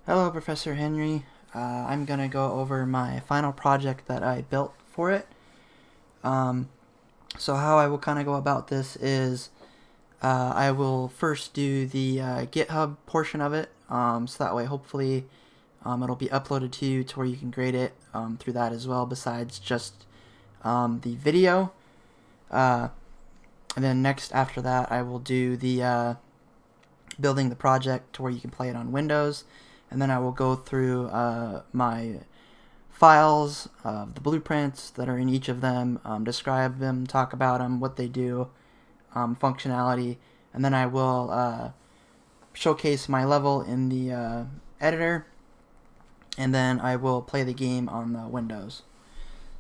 Hello, Professor Henry. I'm going to go over my final project that I built for it. So how I will kind of go about this is I will first do the GitHub portion of it, so that way hopefully it'll be uploaded to you to where you can grade it through that as well, besides just the video. And then next after that I will do the building the project to where you can play it on Windows, and then I will go through my files of the blueprints that are in each of them, describe them, talk about them, what they do, functionality, and then I will showcase my level in the editor, and then I will play the game on the Windows.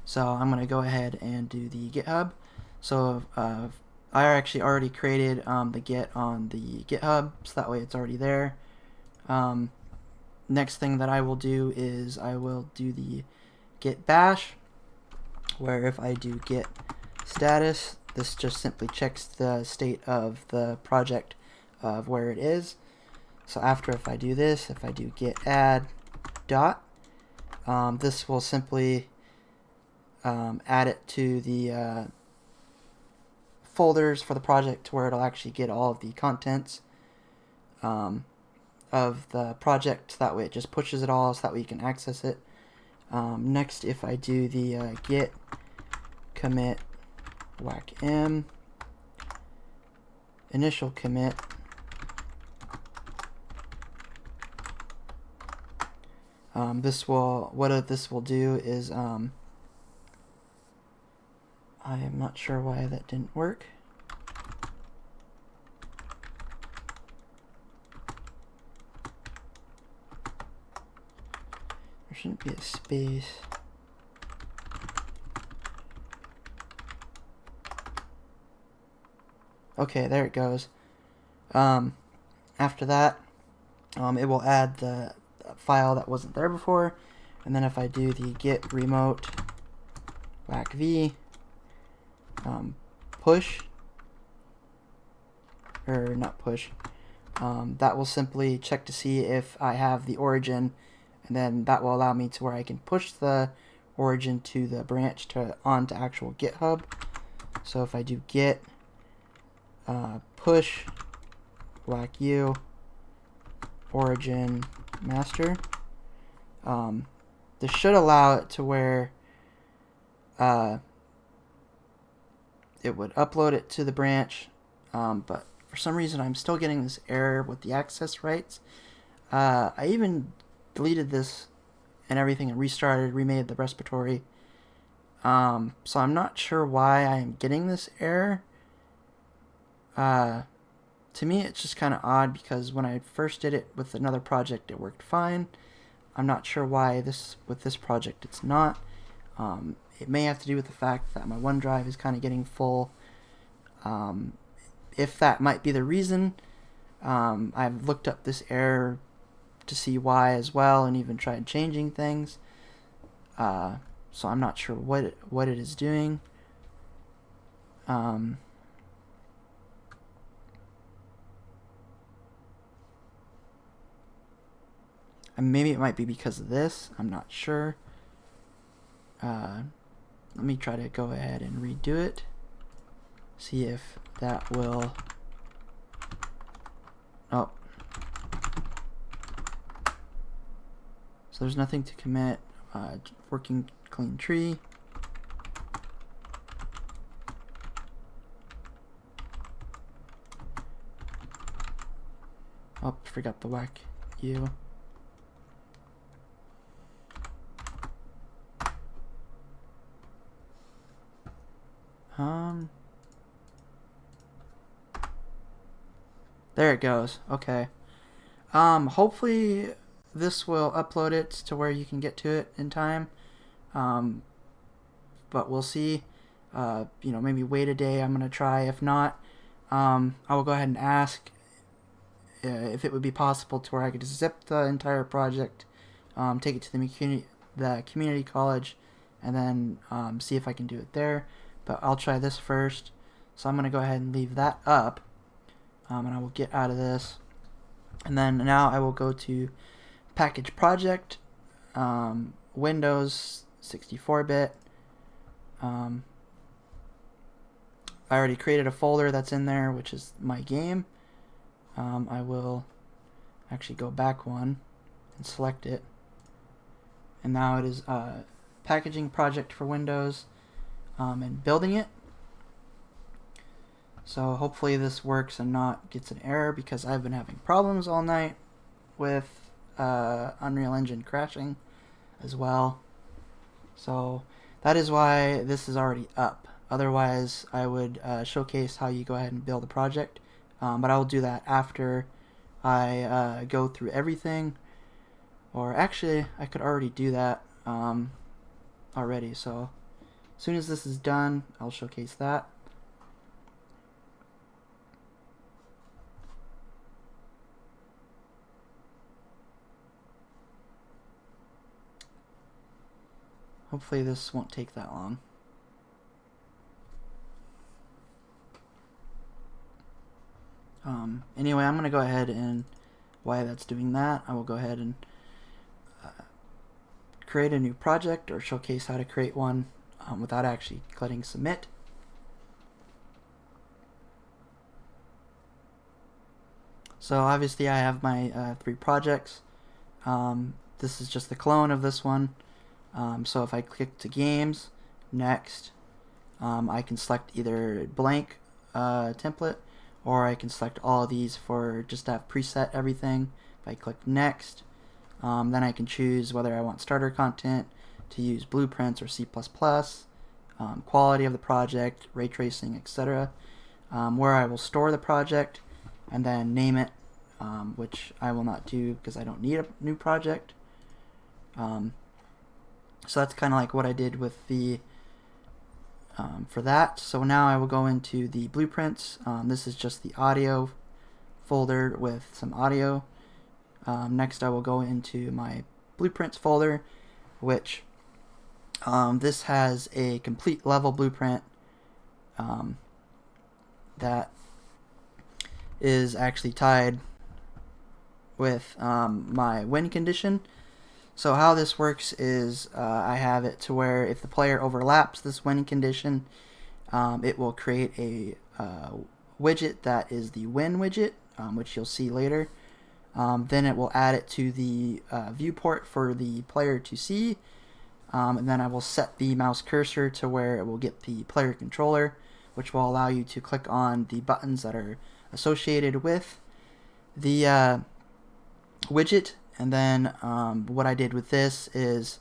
So I'm going to go ahead and do the GitHub. So I actually already created the Git on the GitHub, so that way it's already there. Next thing that I will do is I will do the git bash, where if I do git status, this just simply checks the state of the project of where it is. So after, if I do this, if I do git add dot, this will simply add it to the folders for the project to where it'll actually get all of the contents of the project. That way it just pushes it all, so that way you can access it. Next, if I do the git commit whack-m initial commit, this will do is I am not sure why that didn't work. There shouldn't be a space. Okay, there it goes. After that, it will add the file that wasn't there before, and then if I do the git remote whack-v push, or not push, that will simply check to see if I have the origin, and then that will allow me to where I can push the origin to the branch onto actual GitHub. So if I do git push whack-u origin master, this should allow it to where it would upload it to the branch, but for some reason I'm still getting this error with the access rights. I even deleted this and everything and restarted, remade the respiratory, so I'm not sure why I am getting this error. To me it's just kind of odd, because when I first did it with another project it worked fine. I'm not sure why with this project it's not. It may have to do with the fact that my OneDrive is kind of getting full. If that might be the reason, I've looked up this error to see why as well, and even tried changing things. So I'm not sure what it is doing. And maybe it might be because of this. I'm not sure. Let me try to go ahead and redo it. See if that will... Oh. So there's nothing to commit. Working clean tree. Oh, forgot the whack-u. There it goes. Okay. Hopefully this will upload it to where you can get to it in time. But we'll see. Maybe wait a day. I'm gonna try. If not, I will go ahead and ask if it would be possible to where I could just zip the entire project, take it to the community college, and then see if I can do it there. But I'll try this first. So I'm going to go ahead and leave that up, and I will get out of this. And then now I will go to package project, Windows 64-bit. I already created a folder that's in there, which is my game. I will actually go back one and select it. And now it is packaging project for Windows and building it. So hopefully this works and not gets an error, because I've been having problems all night with Unreal Engine crashing as well. So that is why this is already up. Otherwise, I would showcase how you go ahead and build a project. But I will do that after I go through everything. Or actually, I could already do that already. So as soon as this is done, I'll showcase that. Hopefully this won't take that long. Anyway, I'm going to go ahead and, while that's doing that, I will go ahead and create a new project, or showcase how to create one without actually clicking submit. So obviously I have my 3 projects. This is just the clone of this one. So if I click to games, next, I can select either blank template, or I can select all of these for just to have preset everything. If I click next, then I can choose whether I want starter content, to use blueprints or C++, quality of the project, ray tracing, etc. Where I will store the project, and then name it, which I will not do because I don't need a new project. So that's kind of like what I did with the for that. So now I will go into the blueprints. This is just the audio folder with some audio. Next I will go into my blueprints folder, which this has a complete level blueprint that is actually tied with my win condition. So how this works is I have it to where if the player overlaps this win condition, it will create a widget that is the win widget, which you'll see later. Then it will add it to the viewport for the player to see, and then I will set the mouse cursor to where it will get the player controller, which will allow you to click on the buttons that are associated with the widget. And then what I did with this is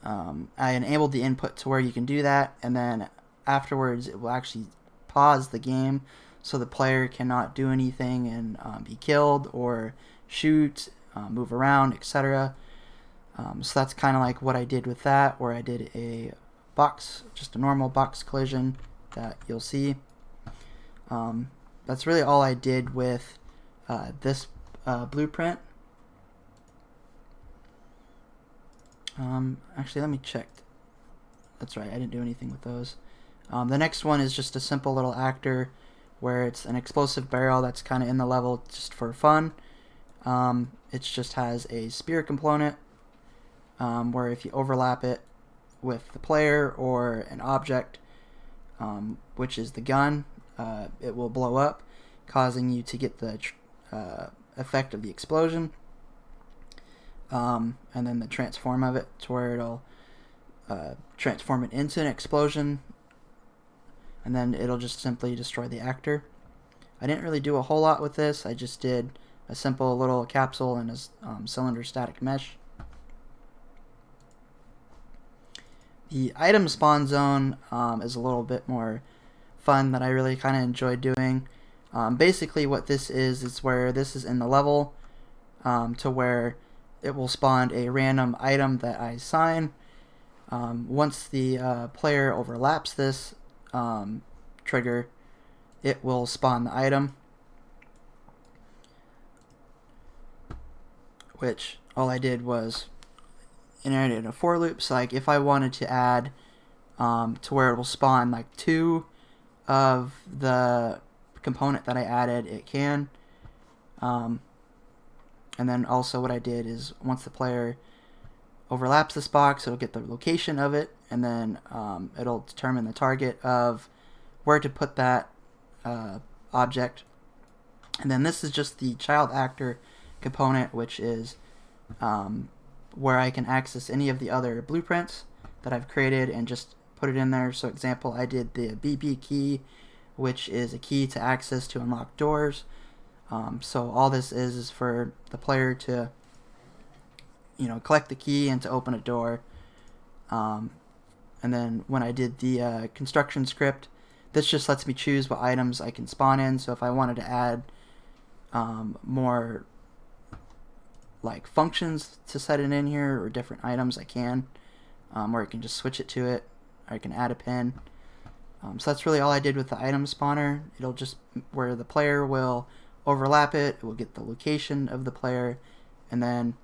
I enabled the input to where you can do that, and then afterwards it will actually pause the game so the player cannot do anything and be killed or shoot, move around, etc. So that's kind of like what I did with that, where I did a box, just a normal box collision that you'll see. That's really all I did with this blueprint. Actually, let me check. That's right, I didn't do anything with those. The next one is just a simple little actor where it's an explosive barrel that's kind of in the level just for fun. It just has a spear component where if you overlap it with the player or an object, which is the gun, it will blow up, causing you to get the effect of the explosion. And then the transform of it to where it'll transform it into an explosion, and then it'll just simply destroy the actor. I didn't really do a whole lot with this. I just did a simple little capsule and a cylinder static mesh. The item spawn zone is a little bit more fun that I really kind of enjoyed doing. Basically what this is where this is in the level to where it will spawn a random item that I assign. Once the player overlaps this trigger, it will spawn the item, which all I did was initiate a for loop. So like if I wanted to add to where it will spawn like 2 of the component that I added, it can. And then also what I did is once the player overlaps this box, it'll get the location of it, and then it'll determine the target of where to put that object. And then this is just the child actor component, which is where I can access any of the other blueprints that I've created and just put it in there. So example, I did the BB key, which is a key to access to unlock doors. So all this is for the player to, collect the key and to open a door. And then when I did the construction script, this just lets me choose what items I can spawn in. So if I wanted to add more like functions to set it in here or different items, I can, or I can just switch it to it, or I can add a pin. So that's really all I did with the item spawner. It'll just, where the player will overlap it will get the location of the player, and then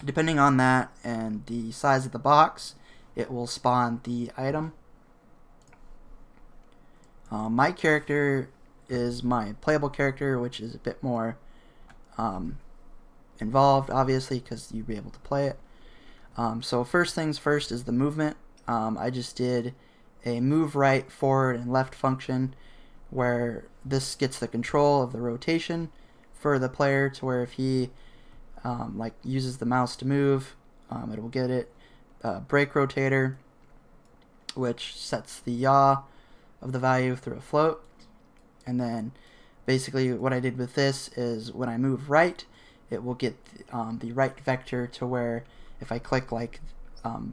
depending on that and the size of the box, it will spawn the item. My character is my playable character, which is a bit more involved, obviously, because you'll be able to play it. So first things first is the movement. I just did a move right, forward, and left function, where this gets the control of the rotation for the player, to where if he uses the mouse to move, it will get it. Brake rotator, which sets the yaw of the value through a float. And then basically what I did with this is when I move right, it will get the right vector, to where if I click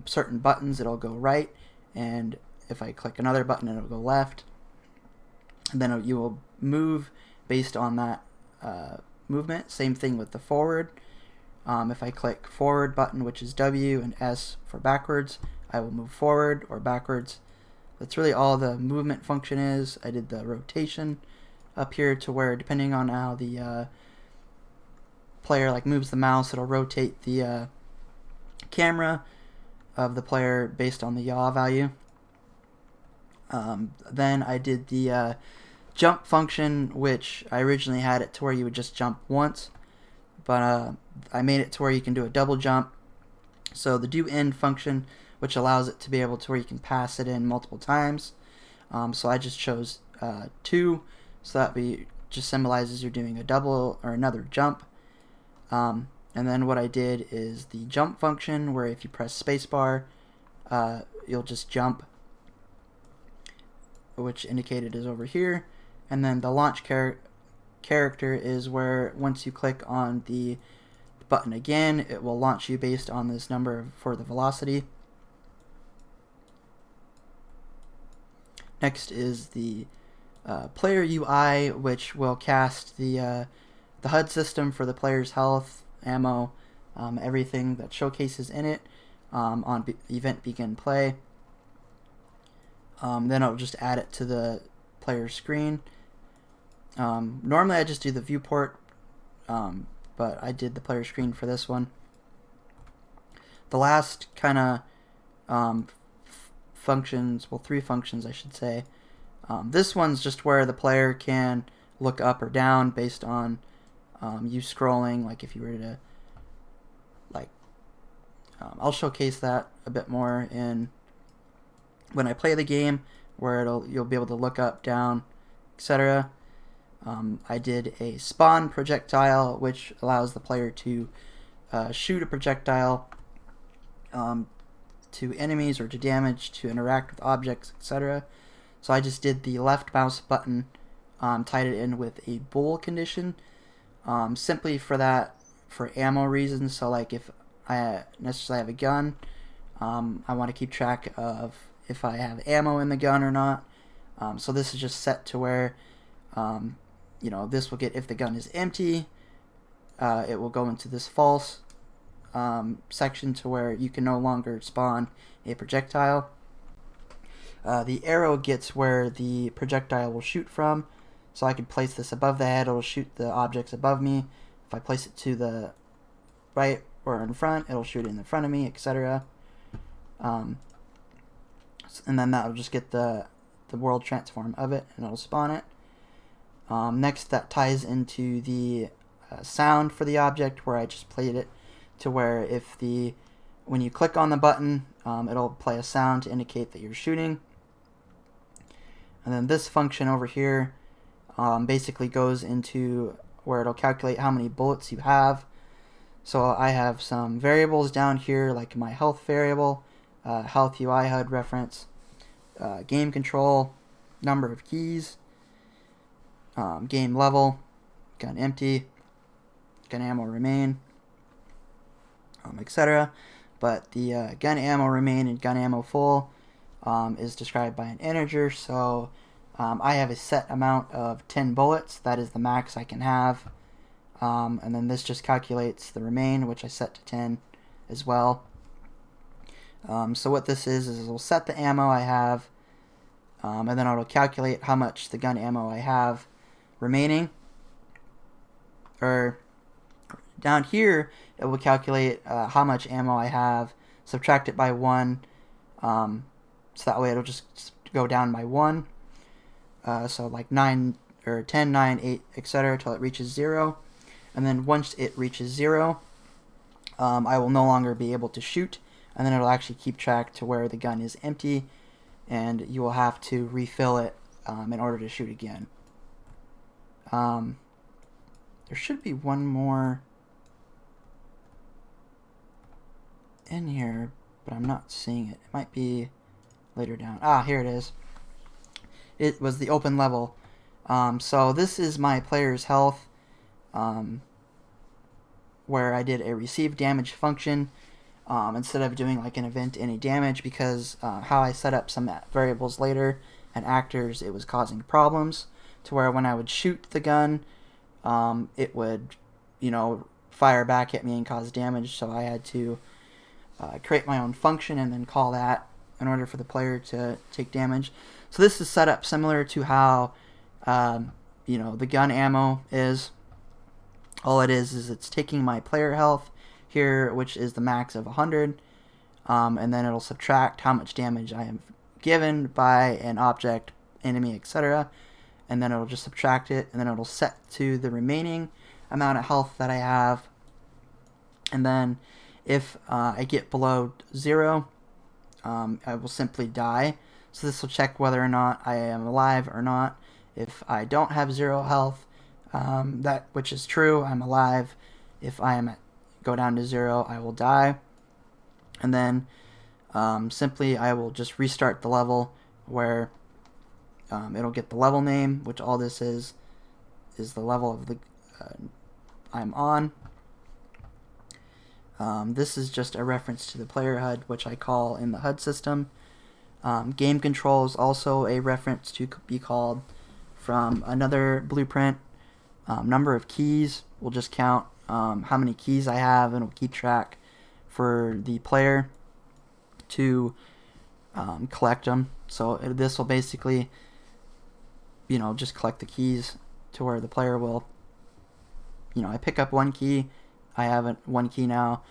certain buttons, it'll go right, and if I click another button, it'll go left. And then you will move based on that movement. Same thing with the forward. If I click forward button, which is W, and S for backwards, I will move forward or backwards. That's really all the movement function is. I did the rotation up here, to where depending on how the player moves the mouse, it'll rotate the camera of the player based on the yaw value. Then I did the jump function, which I originally had it to where you would just jump once, but I made it to where you can do a double jump. So the do end function, which allows it to be able to where you can pass it in multiple times. So I just chose 2, so that just symbolizes you're doing a double or another jump. And then what I did is the jump function, where if you press spacebar, you'll just jump, which indicated is over here. And then the launch character is where once you click on the button again, it will launch you based on this number for the velocity. Next is the player UI, which will cast the HUD system for the player's health, ammo, everything that showcases in it on event begin play. Then I'll just add it to the player's screen. Normally I just do the viewport, but I did the player screen for this one. The last kind of functions, well, 3 functions I should say. This one's just where the player can look up or down based on you scrolling, if you were to I'll showcase that a bit more in when I play the game, where you'll be able to look up, down, etc. I did a spawn projectile, which allows the player to shoot a projectile to enemies or to damage, to interact with objects, etc. So I just did the left mouse button, tied it in with a bool condition, simply for ammo reasons. So if I necessarily have a gun, I want to keep track of if I have ammo in the gun or not. So this is just set to where this will get, if the gun is empty, it will go into this false section, to where you can no longer spawn a projectile. The arrow gets where the projectile will shoot from, so I can place this above the head, it'll shoot the objects above me. If I place it to the right or in front, it'll shoot in the front of me, etc. And then that'll just get the world transform of it, and it'll spawn it. Next, that ties into the sound for the object where I just played it to where when you click on the button, it'll play a sound to indicate that you're shooting. And then this function over here basically goes into where it'll calculate how many bullets you have. So I have some variables down here, like my health variable, health UI HUD reference, game control, number of keys, game level, gun empty, gun ammo remain, etc. But the gun ammo remain and gun ammo full is described by an integer, so I have a set amount of 10 bullets. That is the max I can have. And then this just calculates the remain, which I set to 10 as well. So what this is it'll set the ammo I have, and then it'll calculate how much the gun ammo I have remaining. Or down here, it will calculate how much ammo I have, subtract it by 1, so that way it'll just go down by 1. So like 9 or 10, 9, 8, etc. until it reaches 0. And then once it reaches 0, I will no longer be able to shoot, and then it'll actually keep track to where the gun is empty, and you will have to refill it in order to shoot again. There should be one more in here, but I'm not seeing it. It might be later down. Ah, here it is. It was the open level. So this is my player's health, where I did a receive damage function instead of doing like an event any damage, because how I set up some variables later and actors, it was causing problems to where when I would shoot the gun, it would, fire back at me and cause damage. So I had to create my own function and then call that in order for the player to take damage. So this is set up similar to how the gun ammo is. All it is it's taking my player health here, which is the max of 100, and then it'll subtract how much damage I am given by an object, enemy, etc. And then it'll just subtract it, and then it'll set to the remaining amount of health that I have. And then if I get below 0, I will simply die. So this will check whether or not I am alive or not. If I don't have 0 health, that which is true, I'm alive. If I go down to 0, I will die. And then simply I will just restart the level where it'll get the level name, which all this is the level of the I'm on. This is just a reference to the player HUD, which I call in the HUD system. Game control is also a reference to be called from another blueprint. Number of keys will just count how many keys I have, and it'll keep track for the player to collect them. So this will basically, just collect the keys to where the player will, I pick up one key, I have one key now.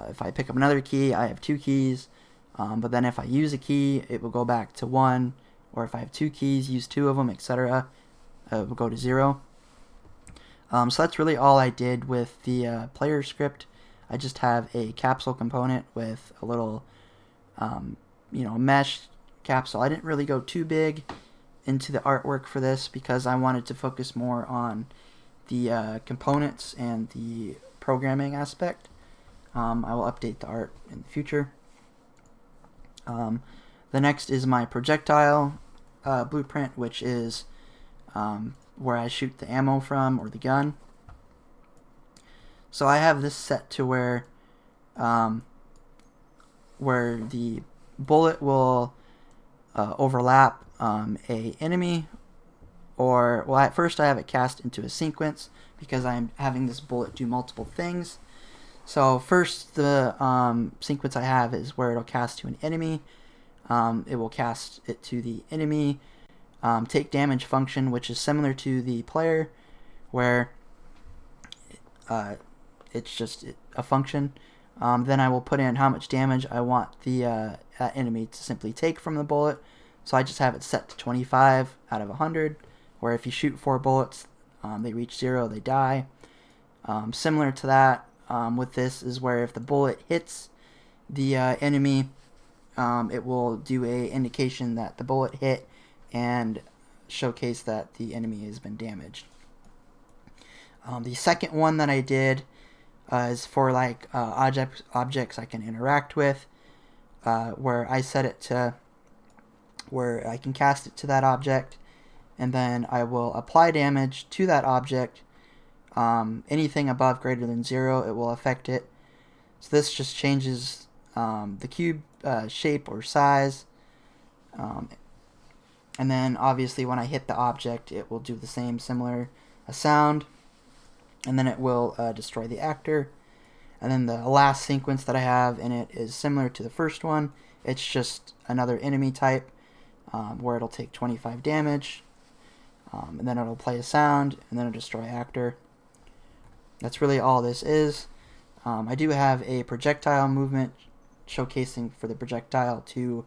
If I pick up another key, I have 2 keys. But then if I use a key, it will go back to 1. Or if I have 2 keys, use 2 of them, etc. It will go to 0. So that's really all I did with the player script. I just have a capsule component with a little, mesh capsule. I didn't really go too big into the artwork for this because I wanted to focus more on the components and the programming aspect. I will update the art in the future. The next is my projectile blueprint, which is where I shoot the ammo from, or the gun. So I have this set to where the bullet will overlap a enemy, or at first I have it cast into a sequence because I'm having this bullet do multiple things. So first the sequence I have is where it'll cast to an enemy. It will cast it to the enemy take damage function, which is similar to the player, where it's just a function. Then I will put in how much damage I want the enemy to simply take from the bullet. So I just have it set to 25 out of 100, where if you shoot 4 bullets, they reach 0, they die. Similar to that, with this is where if the bullet hits the enemy, it will do a indication that the bullet hit and showcase that the enemy has been damaged. The second one that I did is for like objects I can interact with, where I set it to where I can cast it to that object, and then I will apply damage to that object. Anything above greater than 0, it will affect it. So this just changes the cube shape or size. And then obviously when I hit the object, it will do the same, similar sound. And then it will destroy the actor. And then the last sequence that I have in it is similar to the first one. It's just another enemy type where it'll take 25 damage. And then it'll play a sound, and then it'll destroy actor. That's really all this is. I do have a projectile movement showcasing for the projectile to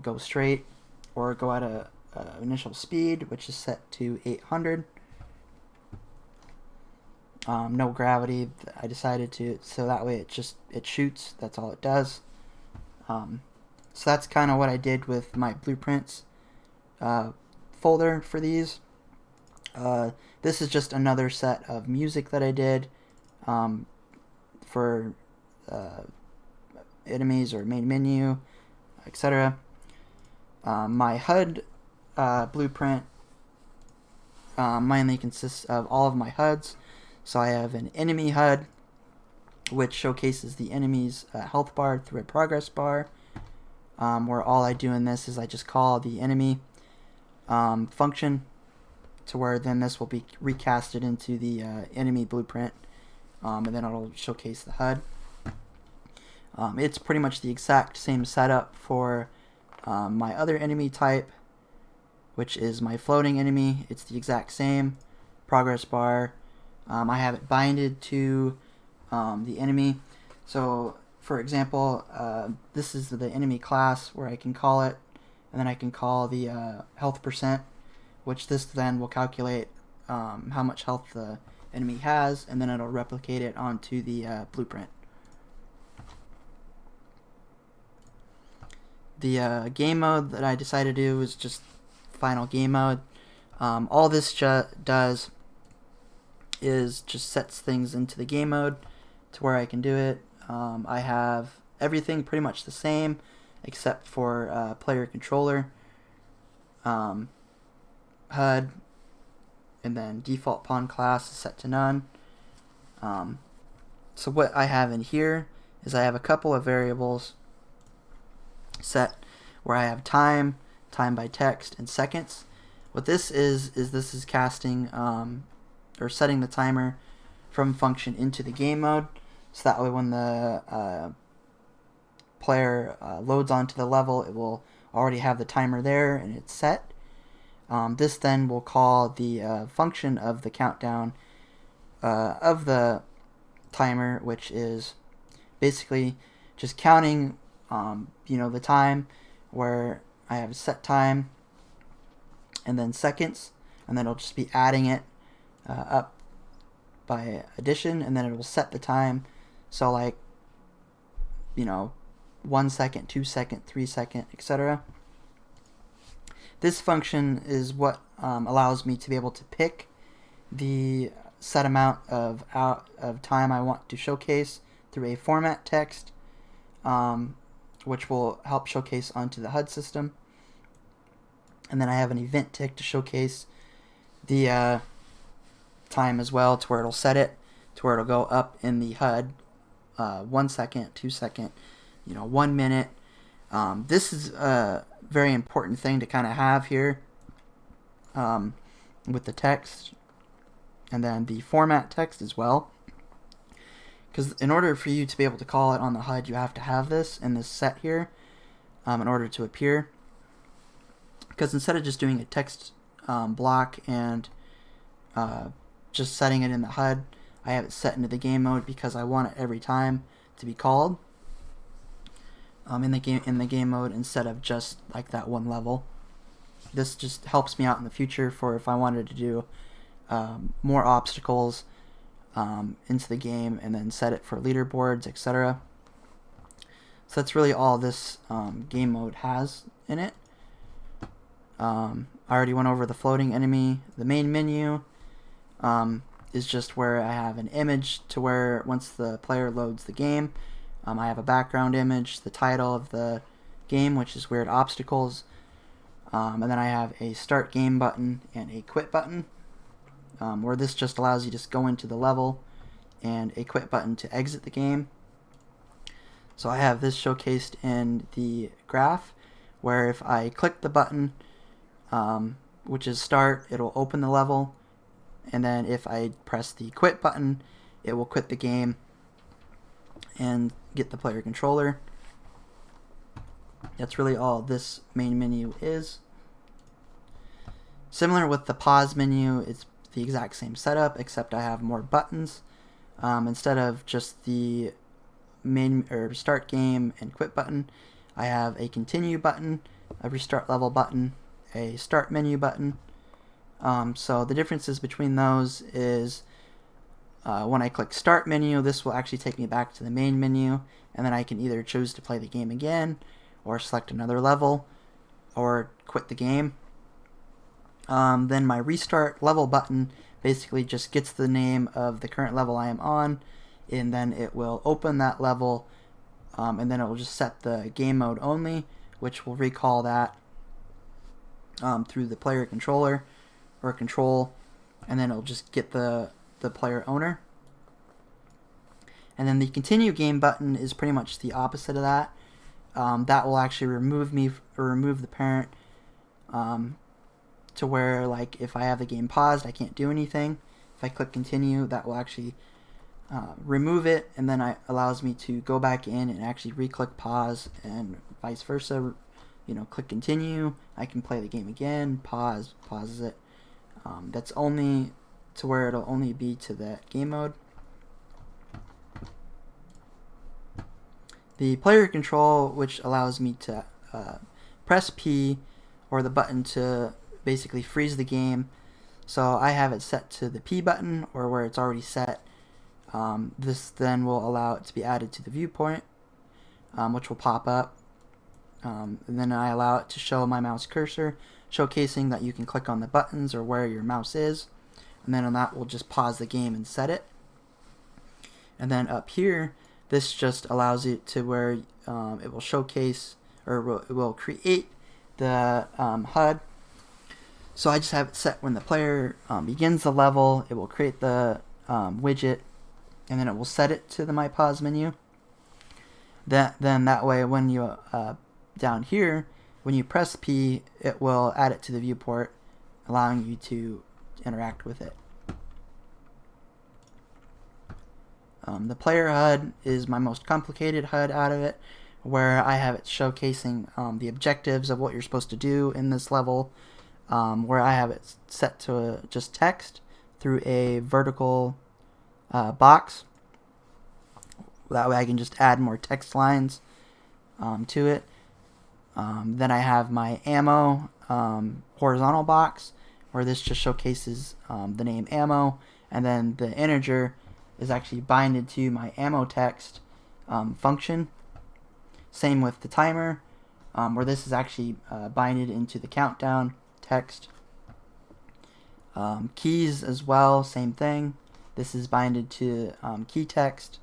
go straight or go at a initial speed, which is set to 800. No gravity. I decided to, so that way it shoots. That's all it does. So that's kind of what I did with my blueprints folder for these. This is just another set of music that I did for enemies or main menu, etc. My HUD blueprint mainly consists of all of my HUDs. So I have an enemy HUD, which showcases the enemy's health bar through a progress bar, where all I do in this is I just call the enemy function, to where then this will be recasted into the enemy blueprint, and then it'll showcase the HUD. It's pretty much the exact same setup for my other enemy type, which is my floating enemy. It's the exact same progress bar. I have it binded to the enemy. So for example, this is the enemy class where I can call it, and then I can call the health percent, which this then will calculate how much health the enemy has, and then it'll replicate it onto the blueprint. The game mode that I decided to do is just final game mode. All this does is just sets things into the game mode to where I can do it. I have everything pretty much the same except for player controller, HUD, and then default pawn class is set to none. So what I have in here is I have a couple of variables set where I have time by text, and seconds. What this is this is casting or setting the timer from function into the game mode, so that way when the player loads onto the level, it will already have the timer there and it's set. This then will call the function of the countdown of the timer, which is basically just counting the time, where I have a set time and then seconds, and then it'll just be adding it up by addition, and then it will set the time. So like 1 second, 2 second, 3 second, etc. This function is what allows me to be able to pick the set amount of time I want to showcase through a format text, which will help showcase onto the HUD system. And then I have an event tick to showcase the time as well, to where it'll set it to where it'll go up in the HUD 1 second, 2 second, 1 minute. This is a very important thing to kind of have here with the text, and then the format text as well, because in order for you to be able to call it on the HUD, you have to have this in this set here in order to appear. Because instead of just doing a text block and just setting it in the HUD, I have it set into the game mode because I want it every time to be called in the game mode, instead of just like that one level. This just helps me out in the future for if I wanted to do more obstacles into the game and then set it for leaderboards, etc. So that's really all this game mode has in it. I already went over the floating enemy. The main menu is just where I have an image to where once the player loads the game, I have a background image, the title of the game, which is Weird Obstacles, and then I have a start game button and a quit button, where this just allows you to just go into the level, and a quit button to exit the game. So I have this showcased in the graph, where if I click the button, which is start, it'll open the level, and then if I press the quit button, it will quit the game and get the player controller. That's really all this main menu is. Similar with the pause menu, it's the exact same setup, except I have more buttons. Instead of just the main or start game and quit button, I have a continue button, a restart level button, a start menu button. So the differences between those is when I click start menu, this will actually take me back to the main menu, and then I can either choose to play the game again or select another level or quit the game. Then my restart level button basically just gets the name of the current level I am on, and then it will open that level, and then it will just set the game mode only, which will recall that through the player controller or control, and then it'll just get the player owner. And then the continue game button is pretty much the opposite of that. That will actually remove the parent, to where, like, if I have the game paused, I can't do anything. If I click continue, that will actually remove it, and then it allows me to go back in and actually re-click pause, and vice versa. Click continue, I can play the game again, pauses it. That's only to where it'll only be to that game mode. The player control, which allows me to press P or the button to basically freeze the game. So I have it set to the P button, or where it's already set. This then will allow it to be added to the viewport, which will pop up. And then I allow it to show my mouse cursor, showcasing that you can click on the buttons or where your mouse is, and then on that will just pause the game and set it. And then up here, this just allows it to where it will showcase, or it will create the HUD. So I just have it set when the player begins the level, it will create the widget, and then it will set it to the My Pause menu. Then that way, when you down here, when you press P, it will add it to the viewport, allowing you to interact with it. The player HUD is my most complicated HUD out of it, where I have it showcasing the objectives of what you're supposed to do in this level, where I have it set to just text through a vertical box. That way I can just add more text lines to it. Then I have my ammo horizontal box, where this just showcases the name ammo, and then the integer is actually binded to my ammo text function. Same with the timer, where this is actually binded into the countdown text. Keys as well, same thing. This is binded to key text.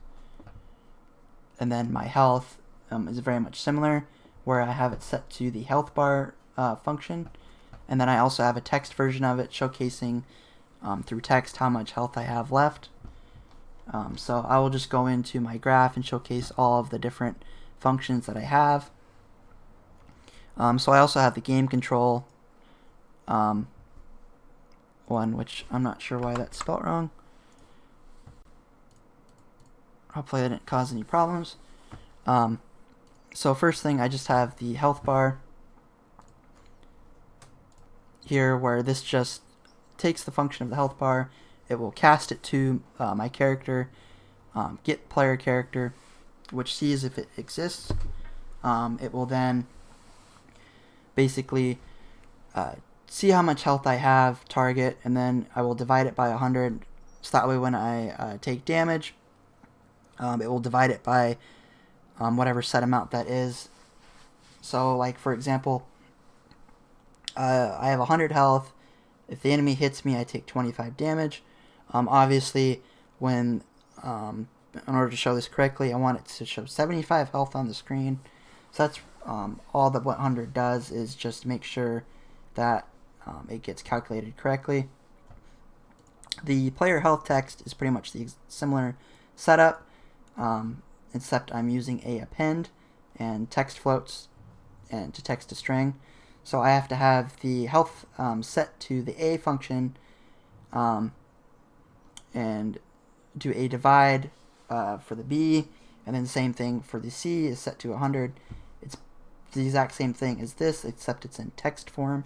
And then my health is very much similar, where I have it set to the health bar function. And then I also have a text version of it showcasing through text how much health I have left. So I will just go into my graph and showcase all of the different functions that I have. So I also have the game control one, which I'm not sure why that's spelled wrong. Hopefully that didn't cause any problems. So first thing, I just have the health bar here, where this just takes the function of the health bar. It will cast it to my character, get player character, which sees if it exists. It will then basically see how much health I have, target, and then I will divide it by 100 So that way when I take damage, it will divide it by whatever set amount that is. So like for example, I have 100 health. If the enemy hits me, I take 25 damage. Obviously, when in order to show this correctly, I want it to show 75 health on the screen. So that's all that 100 does, is just make sure that it gets calculated correctly. The player health text is pretty much the similar setup, except I'm using a append and text floats and to text to string. So I have to have the health set to the A function and do a divide for the B, and then the same thing for the C is set to 100. It's the exact same thing as this, except it's in text form,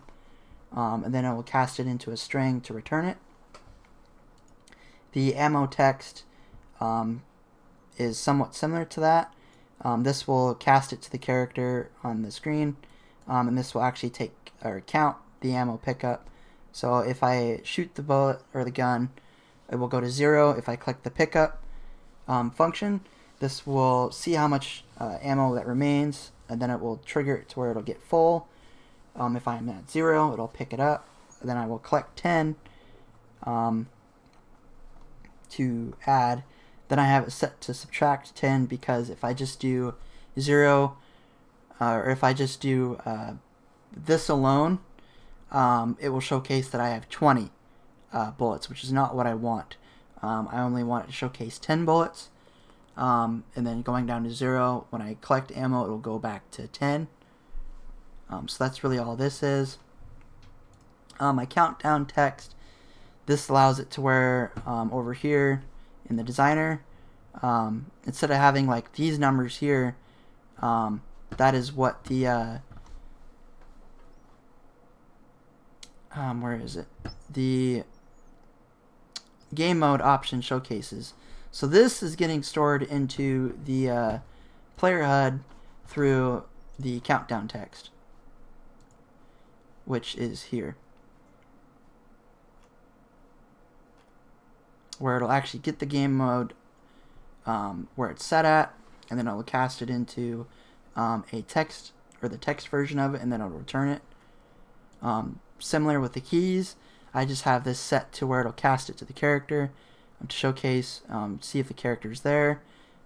and then I will cast it into a string to return it. The ammo text is somewhat similar to that. This will cast it to the character on the screen, and this will actually take or count the ammo pickup. So if I shoot the bullet or the gun, it will go to 0. If I click the pickup function, this will see how much ammo that remains, and then it will trigger it to where it'll get full. If I'm at 0, it'll pick it up. Then I will collect 10 to add. Then I have it set to subtract 10, because if I just do 0, or if I just do this alone, it will showcase that I have 20 bullets, which is not what I want. I only want it to showcase 10 bullets, and then going down to 0, when I collect ammo, it'll go back to 10. So that's really all this is. My countdown text, this allows it to where over here in the designer, instead of having like these numbers here, that is what the where is it? The game mode option showcases. So this is getting stored into the player HUD through the countdown text, which is here, where it'll actually get the game mode where it's set at, and then it'll cast it into a text, or the text version of it, and then it'll return it. Similar with the keys, I just have this set to where it'll cast it to the character to showcase, see if the character's there.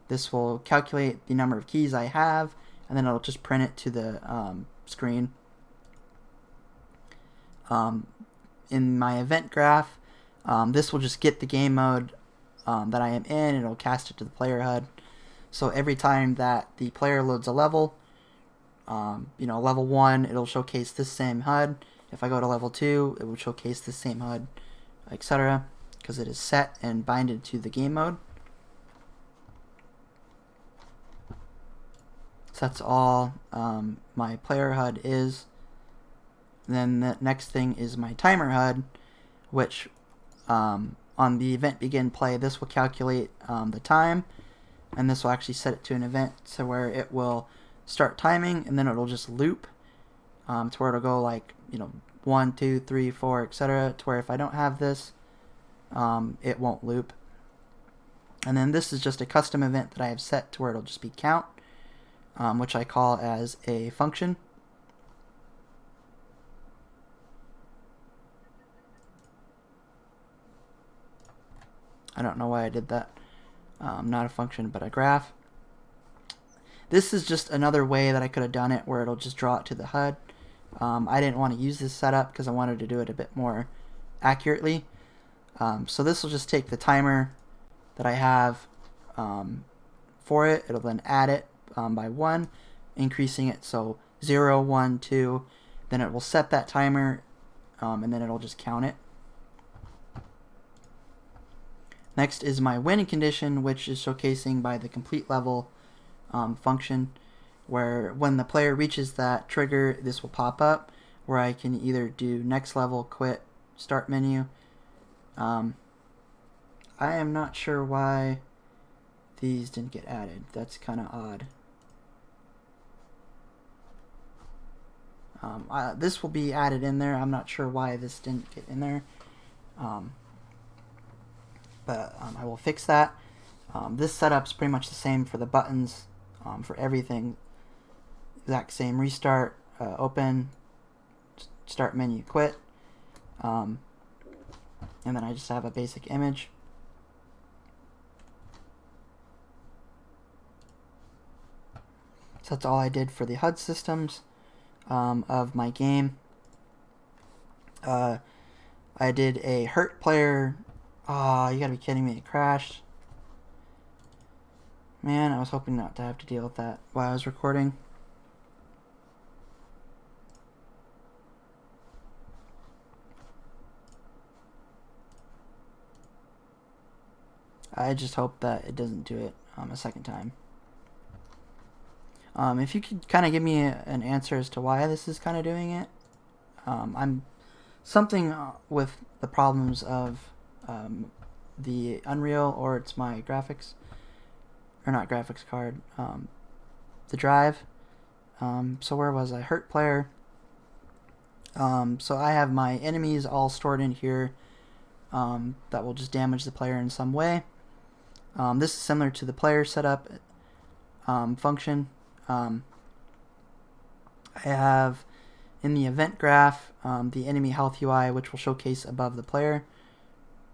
This will calculate the number of keys I have, and then it'll just print it to the screen. In my event graph, this will just get the game mode that I am in, and it'll cast it to the player HUD. So every time that the player loads a level, level 1, it'll showcase this same HUD. If I go to level 2, it will showcase the same HUD, etc., because it is set and binded to the game mode. So that's all my player HUD is. Then the next thing is my timer HUD, which on the event begin play, this will calculate the time, and this will actually set it to an event to where it will start timing, and then it'll just loop to where it'll go like 1, 2, 3, 4, etc., to where if I don't have this, it won't loop. And then this is just a custom event that I have set to where it'll just be count, which I call as a function. I don't know why I did that. Not a function, but a graph. This is just another way that I could have done it, where it'll just draw it to the HUD. I didn't want to use this setup because I wanted to do it a bit more accurately. So this will just take the timer that I have for it. It'll then add it by 1, increasing it, so 0, 1, 2. Then it will set that timer, and then it'll just count it. Next is my win condition, which is showcasing by the complete level function, where when the player reaches that trigger, this will pop up, where I can either do next level, quit, start menu. I am not sure why these didn't get added. That's kind of odd. This will be added in there. I'm not sure why this didn't get in there. but I will fix that. This setup's pretty much the same for the buttons, for everything. Exact same: restart, open, start menu, quit, and then I just have a basic image. So that's all I did for the HUD systems of my game. I did a hurt player. Oh, you gotta be kidding me, it crashed. Man, I was hoping not to have to deal with that while I was recording. I just hope that it doesn't do it a second time. If you could kind of give me an answer as to why this is kind of doing it. I'm something with the problems of the Unreal, or it's my graphics, or not graphics card, the drive. So where was I? Hurt player. So I have my enemies all stored in here that will just damage the player in some way. This is similar to the player setup function. I have in the event graph the enemy health UI, which will showcase above the player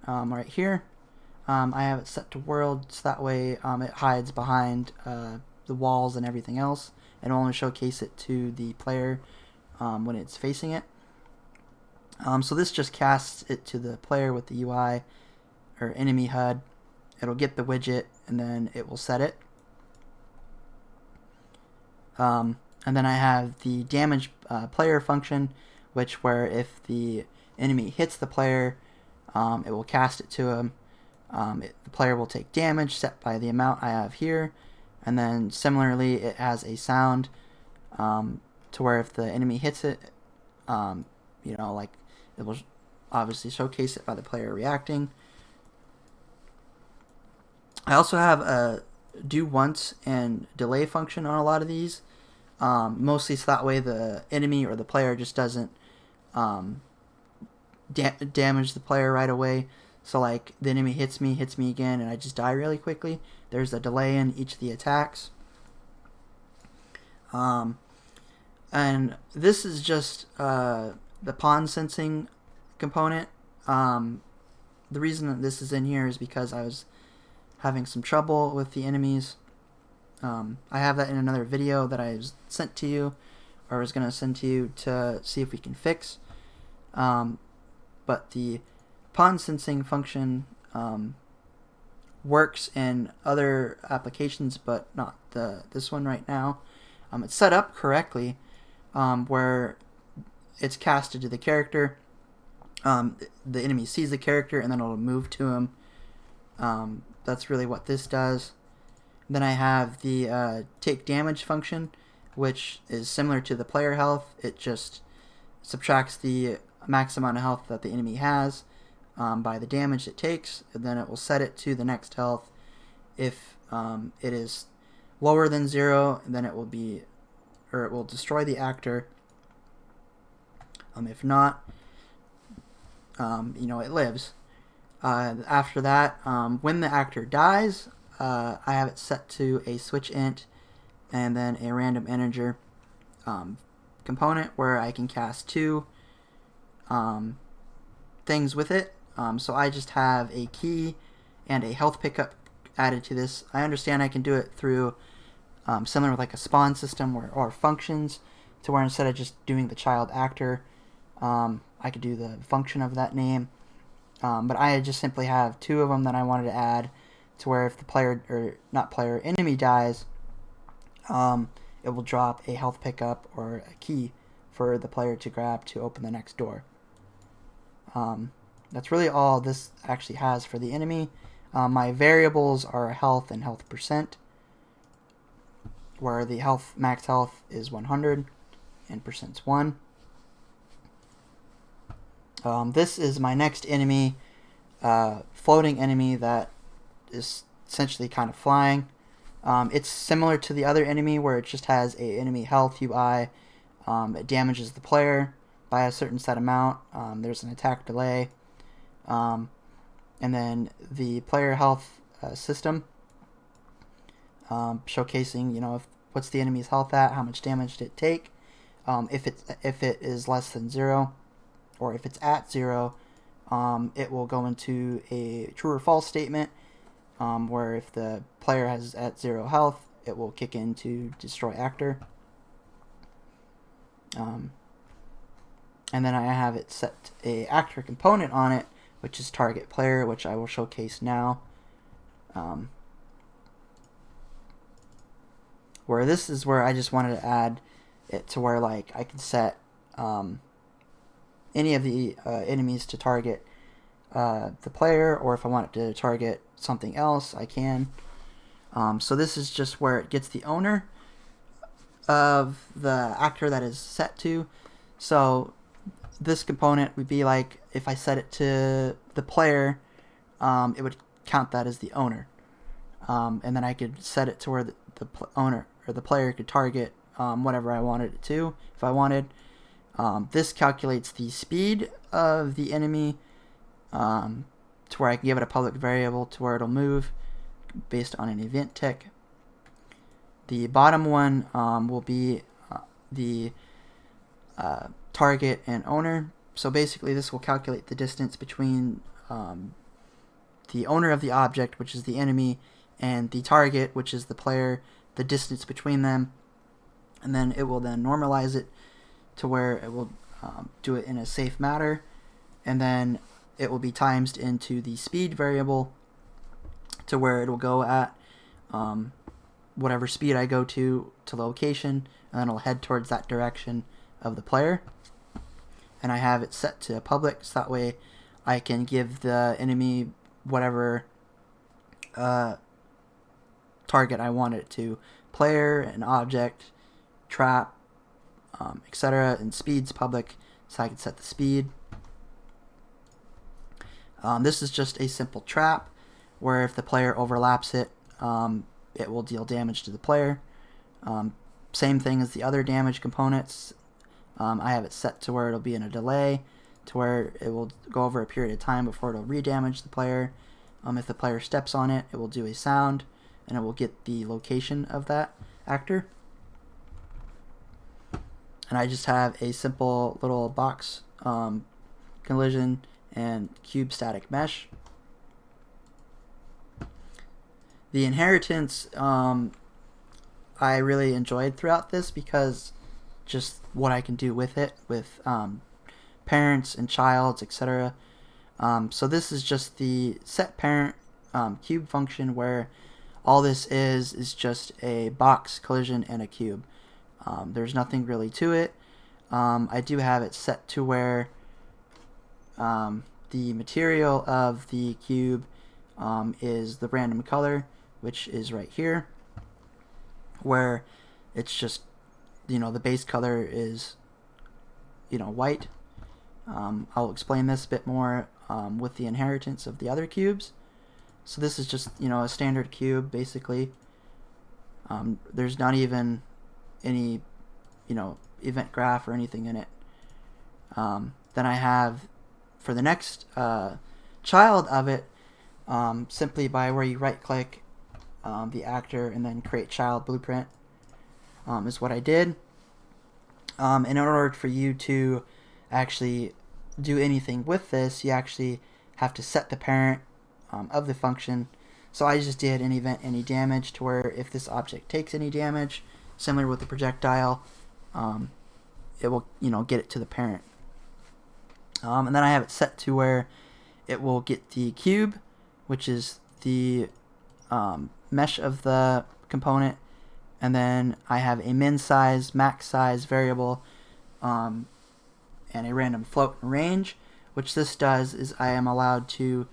right here. I have it set to world, so that way it hides behind the walls and everything else, and will only showcase it to the player when it's facing it. So this just casts it to the player with the UI or enemy HUD. It'll get the widget and then it will set it. And then I have the damage player function, where if the enemy hits the player, it will cast it to him. The player will take damage set by the amount I have here, and then similarly it has a sound to where if the enemy hits it, like it will obviously showcase it by the player reacting. I also have a do once and delay function on a lot of these, mostly so that way the enemy or the player just doesn't damage the player right away. So like the enemy hits me again, and I just die really quickly. There's a delay in each of the attacks. And this is just the pawn sensing component. The reason that this is in here is because I was having some trouble with the enemies. I have that in another video that I sent to you, or was going to send to you to see if we can fix. But the pawn sensing function works in other applications, but not this one right now. It's set up correctly, where it's casted to the character. The enemy sees the character and then it'll move to him. That's really what this does. Then I have the take damage function, which is similar to the player health. It just subtracts the max amount of health that the enemy has by the damage it takes, and then it will set it to the next health. If it is lower than 0, then it will destroy the actor. If not, it lives. After that, when the actor dies, I have it set to a switch int and then a random integer component where I can cast 2 things with it. So I just have a key and a health pickup added to this. I understand I can do it through similar with like a spawn system or functions, to where instead of just doing the child actor, I could do the function of that name. But I just simply have 2 of them that I wanted to add, to where if the enemy dies, it will drop a health pickup or a key for the player to grab to open the next door. That's really all this actually has for the enemy. My variables are health and health percent, where the max health is 100 and percent's 1. This is my next enemy, floating enemy that is essentially kind of flying. It's similar to the other enemy, where it just has a enemy health UI. It damages the player by a certain set amount. There's an attack delay. And and then the player health system, showcasing, what's the enemy's health at, how much damage did it take. If it is less than 0, or if it's at 0, it will go into a true or false statement, where if the player has at 0 health, it will kick in to destroy actor. And then I have it set a actor component on it, which is target player, which I will showcase now. Where this is where I just wanted to add it to where I can set any of the enemies to target the player, or if I want it to target something else, I can. So this is just where it gets the owner of the actor that is set to. So this component would be like if I set it to the player, it would count that as the owner, and then I could set it to where the owner or the player could target whatever I wanted it to. If I wanted, this calculates the speed of the enemy, to where I can give it a public variable to where it'll move based on an event tick. The bottom one will be the target and owner. So basically this will calculate the distance between the owner of the object, which is the enemy, and the target, which is the player, the distance between them, and then it will then normalize it to where it will do it in a safe manner, and then it will be times into the speed variable to where it will go at whatever speed I go to location, and then it'll head towards that direction of the player. And I have it set to public, so that way I can give the enemy whatever target I want it to: player, an object, trap, etc. And speed's public, so I can set the speed. This is just a simple trap where if the player overlaps it, it will deal damage to the player. Same thing as the other damage components. I have it set to where it'll be in a delay, to where it will go over a period of time before it'll re-damage the player. If the player steps on it, it will do a sound, and it will get the location of that actor. And I just have a simple little box collision and cube static mesh. The inheritance I really enjoyed throughout this, because just what I can do with it, with parents and childs, etc. So this is just the set parent cube function, where all this is just a box, collision, and a cube. There's nothing really to it. I do have it set to where the material of the cube is the random color, which is right here, where it's just, the base color is, white. I'll explain this a bit more with the inheritance of the other cubes. So this is just, a standard cube, basically. There's not even any, event graph or anything in it. Then I have, for the next child of it, simply by where you right click the actor and then create child blueprint, is what I did. And in order for you to actually do anything with this, you actually have to set the parent of the function. So I just did an event any damage, to where if this object takes any damage, similar with the projectile, it will get it to the parent. And then I have it set to where it will get the cube, which is the mesh of the component, and then I have a min size, max size variable, and a random float and range. Which this does is I am allowed to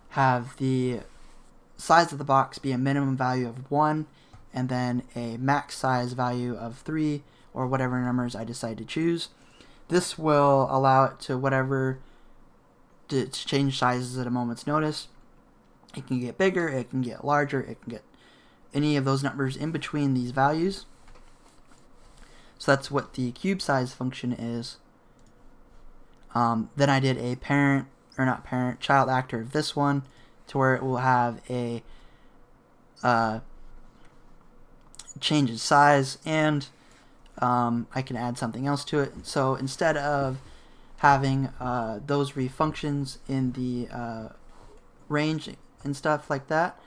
have the size of the box be a minimum value of 1, and then a max size value of 3, or whatever numbers I decide to choose. This will allow it to change sizes at a moment's notice. It can get bigger, it can get larger, it can get any of those numbers in between these values. So that's what the cube size function is. Then I did a parent or not parent, child actor of this one, to where it will have a change in size, and I can add something else to it. So instead of having those functions in the range and stuff like that,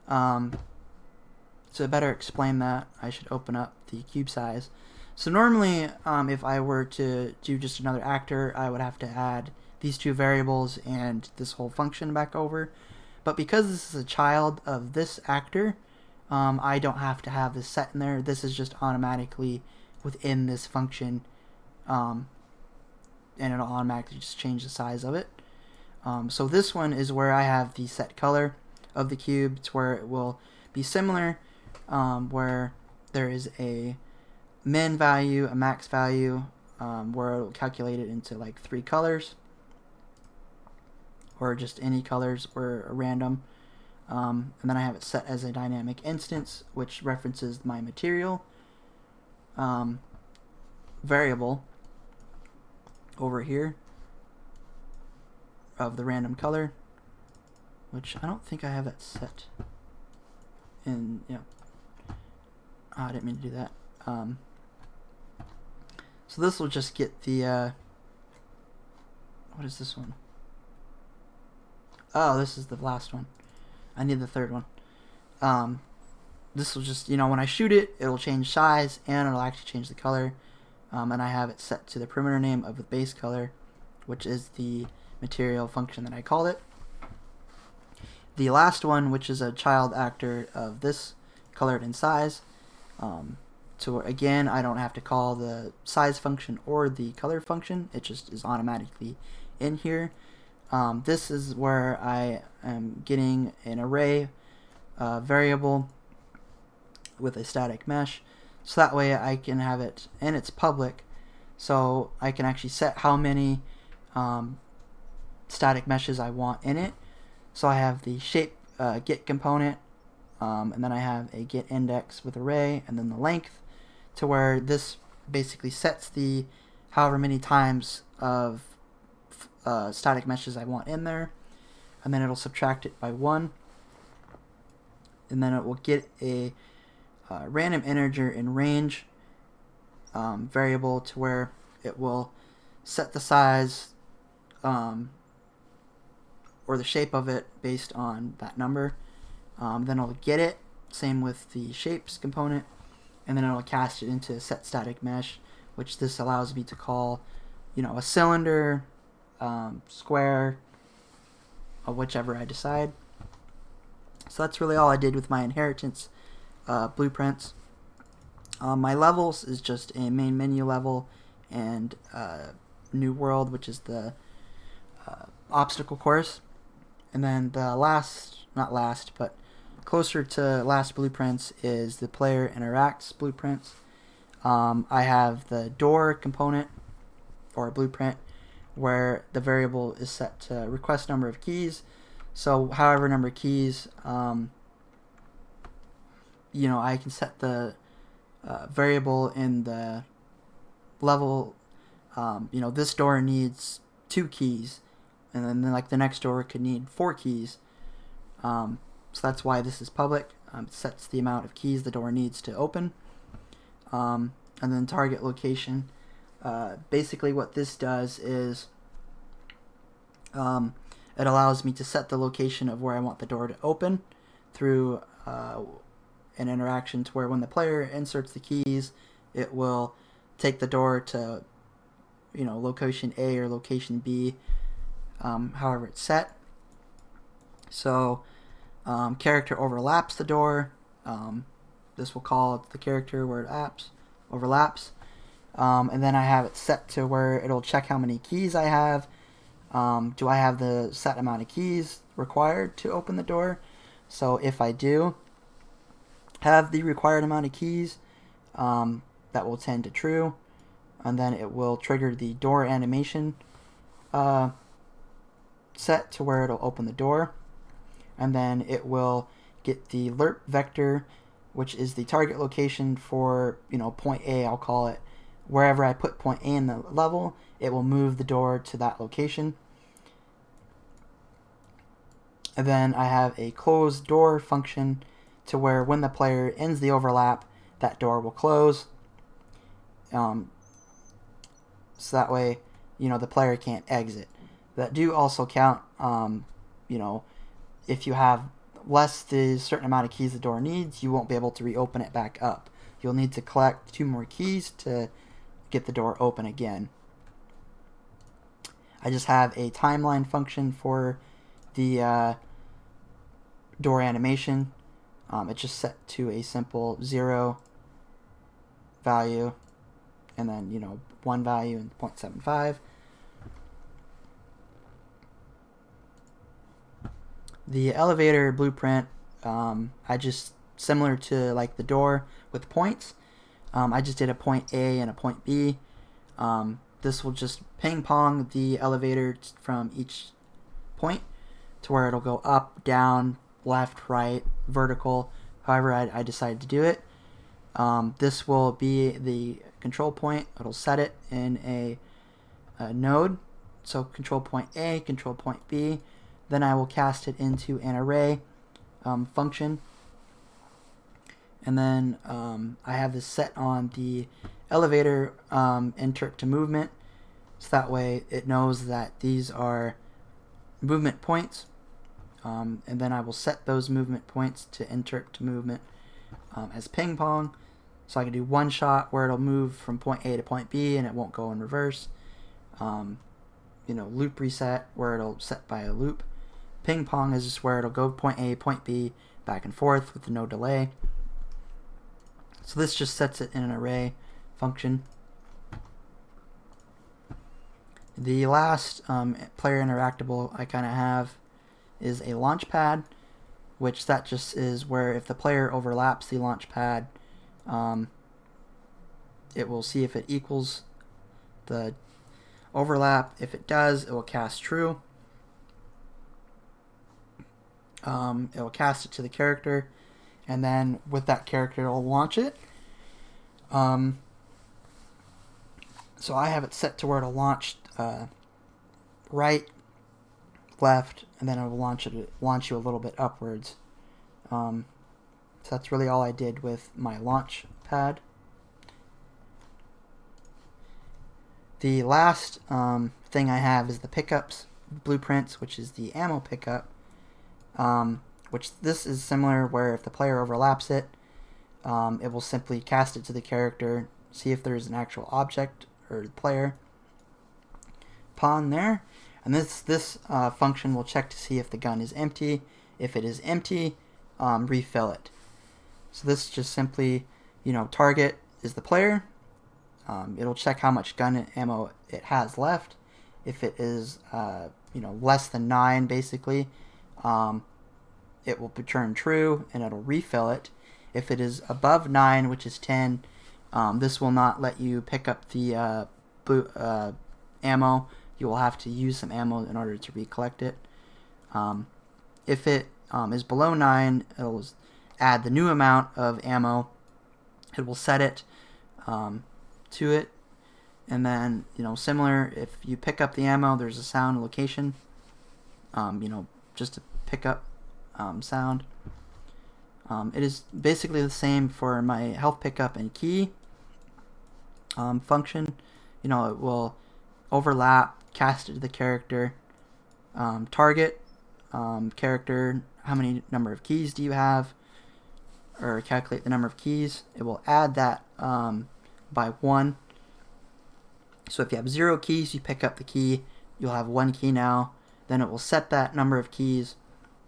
to better explain that, I should open up the cube size. So normally, if I were to do just another actor, I would have to add these two variables and this whole function back over. But because this is a child of this actor, I don't have to have this set in there. This is just automatically within this function, and it'll automatically just change the size of it. So this one is where I have the set color of the cube. It's where it will be similar, where there is a min value, a max value, where it'll calculate it into like 3 colors, or just any colors or random. And then I have it set as a dynamic instance, which references my material variable over here of the random color, which I don't think I have that set in. I didn't mean to do that. So this will just get the what is this one? Oh, this is the last one. I need the third one. This will just, when I shoot it, it'll change size, and it'll actually change the color. And I have it set to the perimeter name of the base color, which is the material function that I called it. The last one, which is a child actor of this colored in size. So again, I don't have to call the size function or the color function. It just is automatically in here. This is where I am getting an array variable with a static mesh, so that way I can have it, and it's public, so I can actually set how many static meshes I want in it. So I have the shape get component, and then I have a get index with array, and then the length, to where this basically sets the however many times of static meshes I want in there, and then it'll subtract it by 1, and then it will get a random integer in range variable, to where it will set the size or the shape of it based on that number. Then it'll get it, same with the shapes component, and then it'll cast it into set static mesh, which this allows me to call a cylinder, square, or whichever I decide. So that's really all I did with my inheritance blueprints. My levels is just a main menu level and new world, which is the obstacle course. And then the not last, but closer to last blueprints is the player interacts blueprints. I have the door component or blueprint, where the variable is set to request number of keys. So however number of keys, I can set the variable in the level. This door needs 2 keys, and then like the next door could need 4 keys. So that's why this is public. It sets the amount of keys the door needs to open. And then target location. Basically what this does is it allows me to set the location of where I want the door to open through an interaction, to where when the player inserts the keys, it will take the door to location A or location B, however it's set. So character overlaps the door. This will call it the character where it overlaps. And then I have it set to where it'll check how many keys I have. Do I have the set amount of keys required to open the door? So if I do have the required amount of keys, that will tend to true, and then it will trigger the door animation set to where it'll open the door, and then it will get the lerp vector, which is the target location for point A, I'll call it. Wherever I put point A in the level, it will move the door to that location. And then I have a close door function to where when the player ends the overlap, that door will close. So that way, the player can't exit. That do also count, if you have less the certain amount of keys the door needs, you won't be able to reopen it back up. You'll need to collect 2 more keys to get the door open again. I just have a timeline function for the door animation. It's just set to a simple 0 value and then 1 value and 0.75. The elevator blueprint, I just, similar to like the door with points, I just did a point A and a point B. This will just ping pong the elevator from each point to where it'll go up, down, left, right, vertical, however I decide to do it. This will be the control point. It'll set it in a node. So control point A, control point B. Then I will cast it into an array function. And then I have this set on the elevator interrupt to movement. So that way it knows that these are movement points. And then I will set those movement points to interrupt to movement as ping pong. So I can do one shot where it'll move from point A to point B and it won't go in reverse. Loop reset where it'll set by a loop. Ping pong is just where it'll go point A, point B, back and forth with no delay. So this just sets it in an array function. The last player interactable I kind of have is a launch pad, which that just is where if the player overlaps the launch pad, it will see if it equals the overlap. If it does, it will cast true. It will cast it to the character, and then with that character it will launch it. So I have it set to where it'll launch right, left, and then it will launch you a little bit upwards. So that's really all I did with my launch pad. The last thing I have is the pickups blueprints, which is the ammo pickup. Which this is similar where if the player overlaps it, it will simply cast it to the character, see if there's an actual object or player pawn there, and this function will check to see if the gun is empty. If it is empty, refill it. So this just simply, target is the player. It'll check how much gun ammo it has left. If it is less than 9 basically, it will return true and it'll refill it. If it is above 9, which is 10, this will not let you pick up the ammo. You will have to use some ammo in order to recollect it. If it is below 9, it will add the new amount of ammo. It will set it to it. And then, similar, if you pick up the ammo, there's a sound location, just to pick up sound. It is basically the same for my health pickup and key function. It will overlap, cast it to the character, target, character, how many number of keys do you have, or calculate the number of keys. It will add that by 1. So if you have 0 keys, you pick up the key, you'll have 1 key now. Then it will set that number of keys,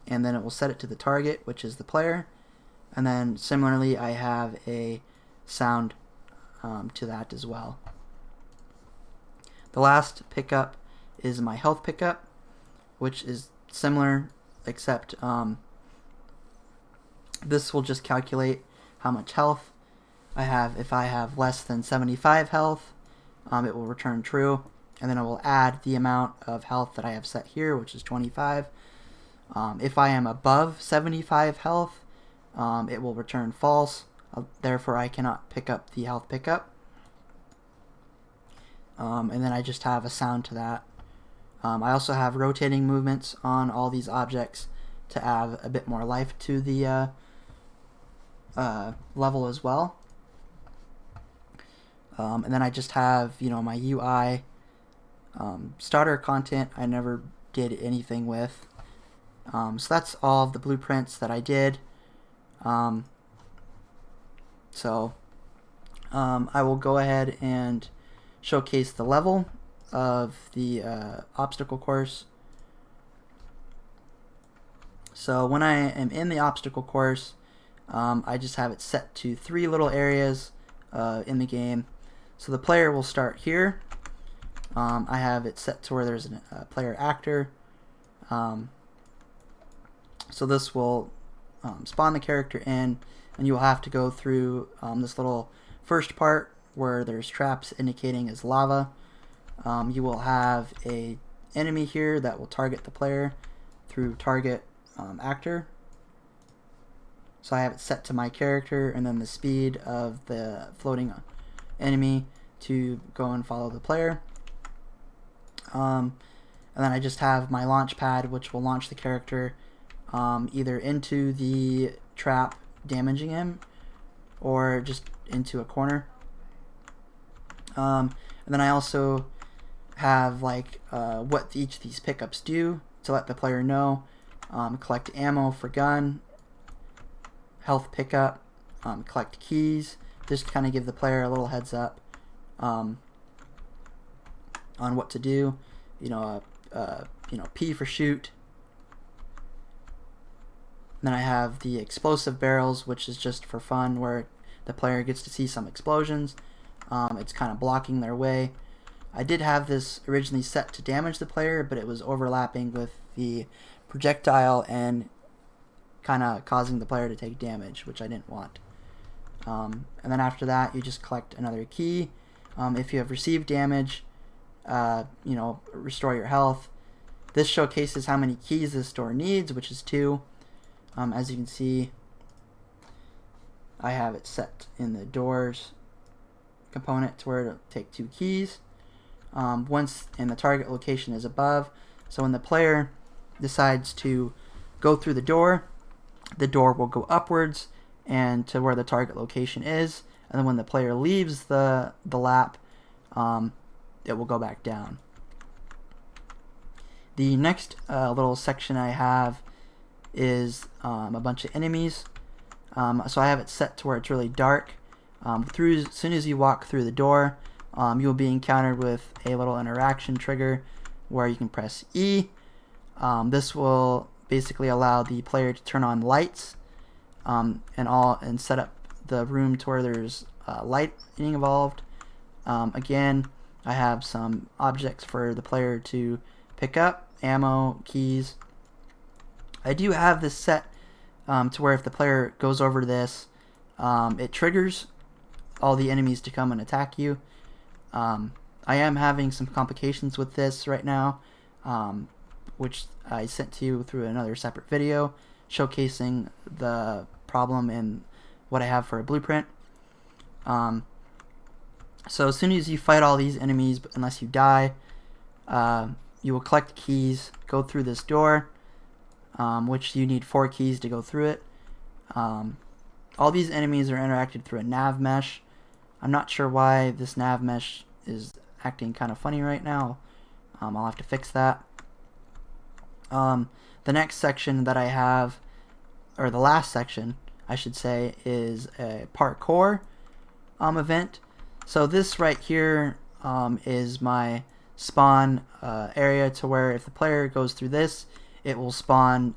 and then it will set it to the target, which is the player. And then similarly, I have a sound to that as well. The last pickup is my health pickup, which is similar, except this will just calculate how much health I have. If I have less than 75 health, it will return true, and then it will add the amount of health that I have set here, which is 25. If I am above 75 health, it will return false. Therefore, I cannot pick up the health pickup. And then I just have a sound to that. I also have rotating movements on all these objects to add a bit more life to the level as well. And then I just have, you know, my UI starter content I never did anything with. So that's all of the blueprints that I did. I will go ahead and showcase the level of the obstacle course. So when I am in the obstacle course, I just have it set to 3 little areas in the game. So the player will start here. I have it set to where there's a player actor. So this will spawn the character in, and you will have to go through this little first part where there's traps indicating as lava. You will have a enemy here that will target the player through target actor. So I have it set to my character, and then the speed of the floating enemy to go and follow the player. And then I just have my launch pad, which will launch the character either into the trap, damaging him, or just into a corner. And then I also have like what each of these pickups do to let the player know. Collect ammo for gun, health pickup, collect keys, just to kind of give the player a little heads up on what to do. You know, P for shoot. Then I have the explosive barrels, which is just for fun, where the player gets to see some explosions. It's kind of blocking their way. I did have this originally set to damage the player, but it was overlapping with the projectile and kind of causing the player to take damage, which I didn't want. And then after that, you just collect another key. If you have received damage, restore your health. This showcases how many keys this door needs, which is 2. As you can see, I have it set in the doors component to where it'll take 2 keys. Once in the target location is above, so when the player decides to go through the door will go upwards and to where the target location is, and then when the player leaves the lap, it will go back down. The next little section I have is a bunch of enemies. So I have it set to where it's really dark. As soon as you walk through the door, you'll be encountered with a little interaction trigger where you can press E. This will basically allow the player to turn on lights and set up the room to where there's lighting involved. Again, I have some objects for the player to pick up, ammo, keys. I do have this set to where if the player goes over this, it triggers all the enemies to come and attack you. I am having some complications with this right now, which I sent to you through another separate video showcasing the problem and what I have for a blueprint. So as soon as you fight all these enemies, unless you die, you will collect keys, go through this door, which you need 4 keys to go through it. All these enemies are interacted through a nav mesh. I'm not sure why this nav mesh is acting kind of funny right now. I'll have to fix that. The next section that I have, or the last section I should say, is a parkour event. So this right here is my spawn area to where if the player goes through this, it will spawn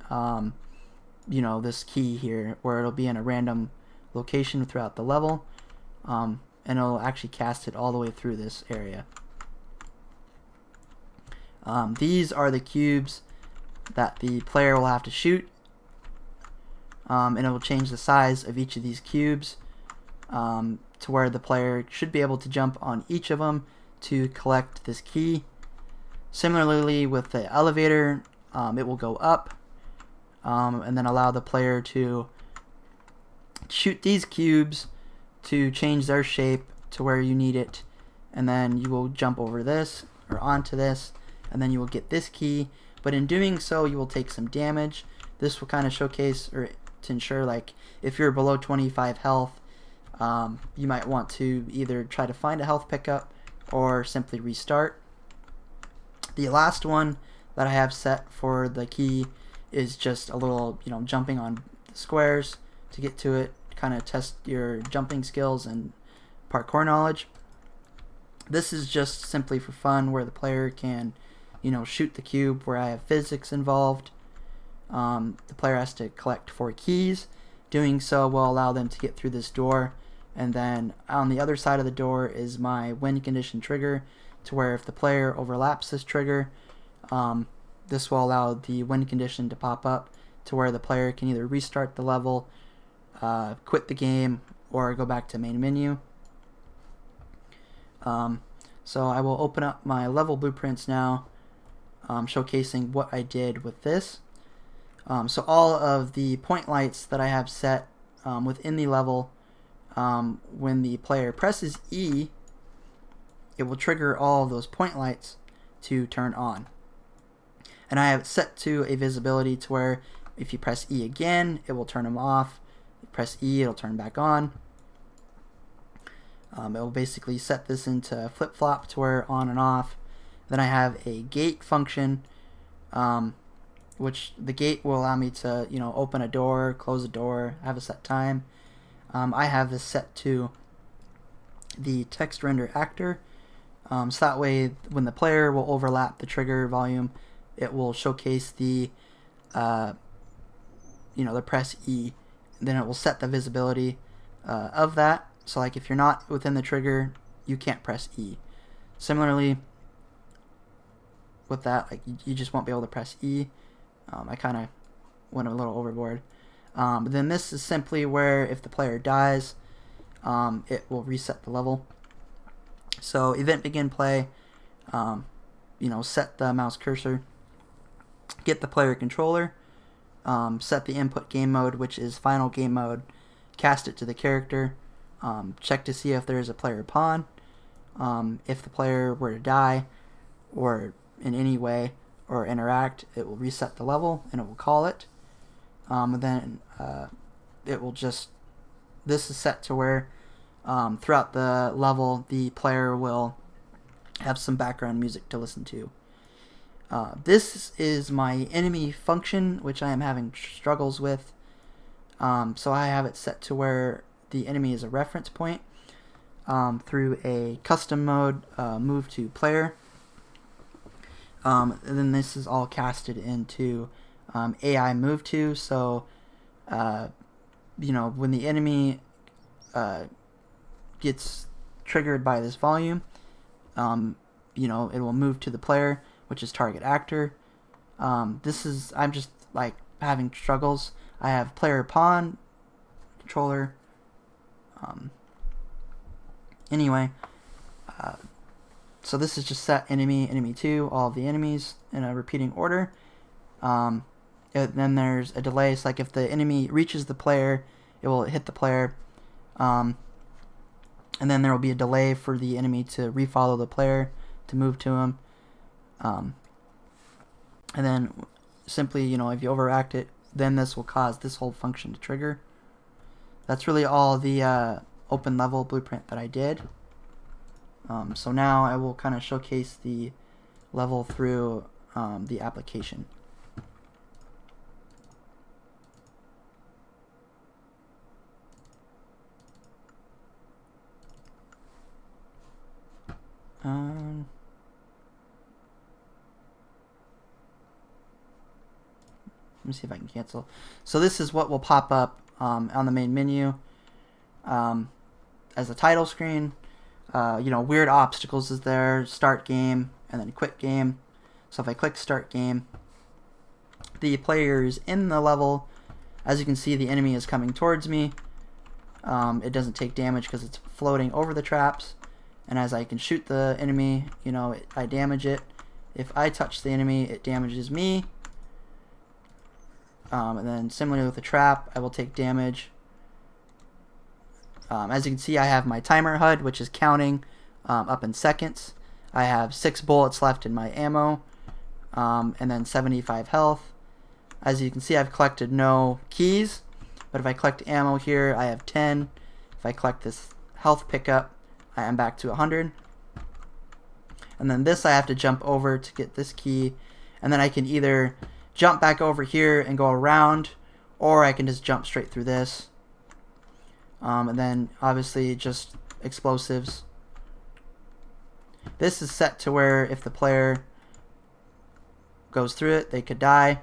this key here where it'll be in a random location throughout the level, and it'll actually cast it all the way through this area. These are the cubes that the player will have to shoot, and it will change the size of each of these cubes to where the player should be able to jump on each of them to collect this key. Similarly with the elevator, it will go up and then allow the player to shoot these cubes to change their shape to where you need it, and then you will jump over this or onto this, and then you will get this key. But in doing so, you will take some damage This will kind of showcase or to ensure, like, if you're below 25 health, you might want to either try to find a health pickup or simply restart. The last one that I have set for the key is just a little, jumping on the squares to get to it, kind of test your jumping skills and parkour knowledge. This is just simply for fun, where the player can, shoot the cube, where I have physics involved. The player has to collect 4 keys. Doing so will allow them to get through this door. And then on the other side of the door is my win condition trigger, to where if the player overlaps this trigger, this will allow the win condition to pop up, to where the player can either restart the level, quit the game, or go back to main menu. So I will open up my level blueprints now, showcasing what I did with this. So all of the point lights that I have set within the level, when the player presses E, it will trigger all of those point lights to turn on. And I have it set to a visibility to where if you press E again, it will turn them off. You press E, it'll turn back on. It will basically set this into flip-flop to where on and off. Then I have a gate function, which the gate will allow me to, open a door, close a door, have a set time. I have this set to the text render actor, so that way when the player will overlap the trigger volume, it will showcase the press E. Then it will set the visibility of that. So like if you're not within the trigger, you can't press E. Similarly, with that, like you just won't be able to press E. I kind of went a little overboard. But then this is simply where if the player dies, it will reset the level. So event begin play, set the mouse cursor, get the player controller, set the input game mode, which is final game mode, cast it to the character, check to see if there is a player pawn. If the player were to die or in any way or interact, it will reset the level and it will call it. And then it will just, this is set to where throughout the level the player will have some background music to listen to. This is my enemy function, which I am having struggles with. So I have it set to where the enemy is a reference point through a custom mode, move to player. And then this is all casted into AI move to. So, when the enemy gets triggered by this volume, it will move to the player, which is target actor. I'm just like having struggles. I have player pawn, controller. So this is just set enemy 2, all of the enemies in a repeating order. And then there's a delay. So like if the enemy reaches the player, it will hit the player. And then there will be a delay for the enemy to refollow the player to move to him. And then simply, if you overact it, then this will cause this whole function to trigger. That's really all the open level blueprint that I did. So now I will kind of showcase the level through the application. Let me see if I can cancel. So this is what will pop up on the main menu as a title screen. Weird obstacles is there, start game, and then quit game. So if I click start game, the player is in the level. As you can see, the enemy is coming towards me. It doesn't take damage because it's floating over the traps. And as I can shoot the enemy, I damage it. If I touch the enemy, it damages me. And then similarly with the trap, I will take damage. As you can see, I have my timer HUD, which is counting up in seconds. I have 6 bullets left in my ammo, and then 75 health. As you can see, I've collected no keys, but if I collect ammo here, I have 10. If I collect this health pickup, I am back to 100. And then this I have to jump over to get this key, and then I can either jump back over here and go around, or I can just jump straight through this. And then obviously just explosives. This is set to where if the player goes through it, they could die.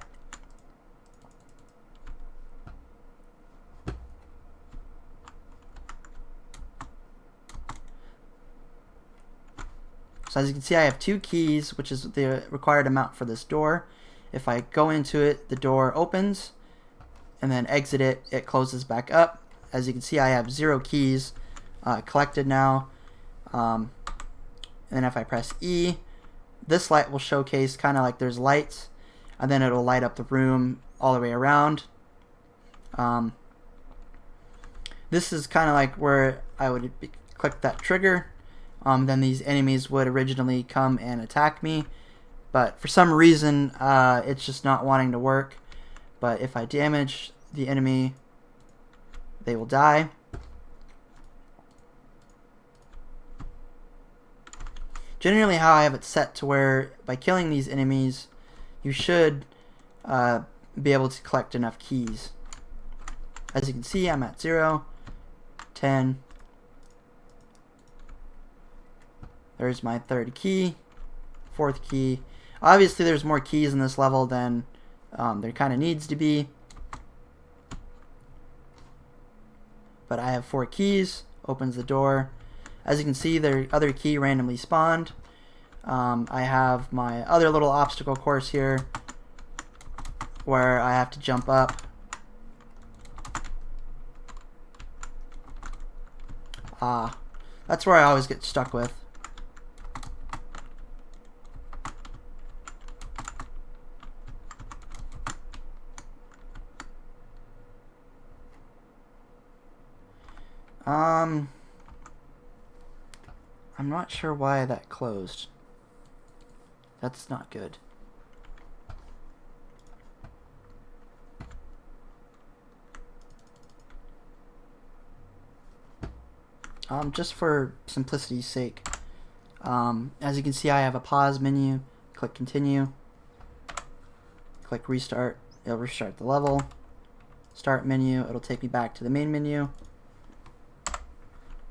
So as you can see, I have 2 keys, which is the required amount for this door. If I go into it, the door opens, and then exit it, it closes back up. As you can see, I have 0 keys collected now. And then if I press E, this light will showcase kind of like there's lights, and then it'll light up the room all the way around. This is kind of like where I would click that trigger. Then these enemies would originally come and attack me, but for some reason it's just not wanting to work. But if I damage the enemy, they will die. Generally how I have it set to where by killing these enemies you should be able to collect enough keys. As you can see, I'm at 0, 10. There's my 3rd key, 4th key. Obviously there's more keys in this level than there kind of needs to be. But I have 4 keys, opens the door. As you can see, the other key randomly spawned. I have my other little obstacle course here where I have to jump up. That's where I always get stuck with. I'm not sure why that closed. That's not good. Just for simplicity's sake, as you can see, I have a pause menu. Click continue. Click restart. It'll restart the level. Start menu. It'll take me back to the main menu.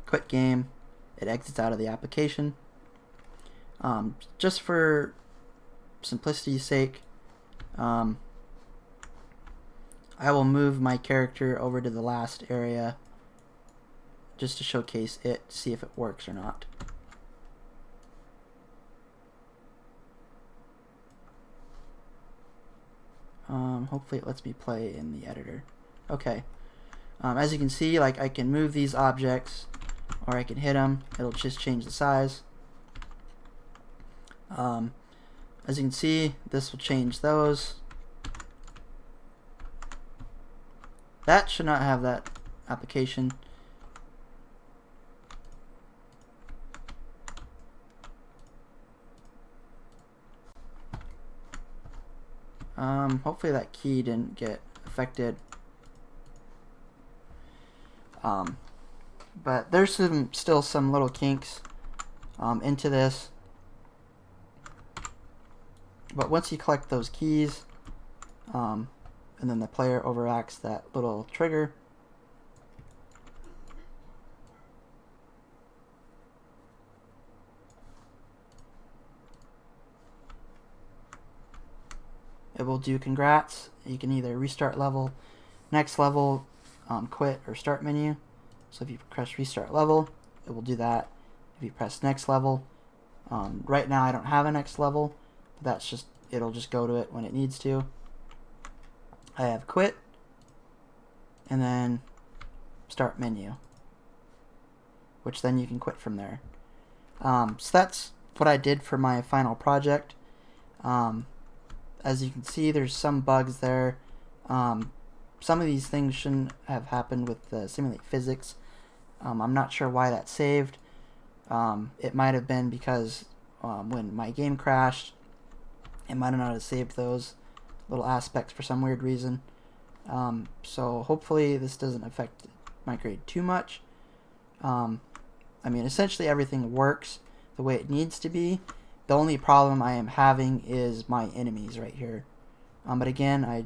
Quit game. It exits out of the application. Just for simplicity's sake, I will move my character over to the last area just to showcase it, to see if it works or not. Hopefully it lets me play in the editor. Okay. As you can see, like, I can move these objects, or I can hit them. It'll just change the size. As you can see, this will change those. That should not have that application. Hopefully that key didn't get affected. But there's still some little kinks into this. But once you collect those keys, and then the player overacts that little trigger, it will do congrats. You can either restart level, next level, quit, or start menu. So if you press restart level, it will do that. If you press next level, right now I don't have a next level, but that's just, it'll just go to it when it needs to. I have quit, and then start menu, which then you can quit from there. So that's what I did for my final project. As you can see, there's some bugs there. Some of these things shouldn't have happened with the simulate physics. I'm not sure why that saved. It might have been because when my game crashed, it might have not have saved those. little aspects for some weird reason. So hopefully this doesn't affect my grade too much. I mean, essentially everything works the way it needs to be. The only problem I am having is my enemies right here. But again, I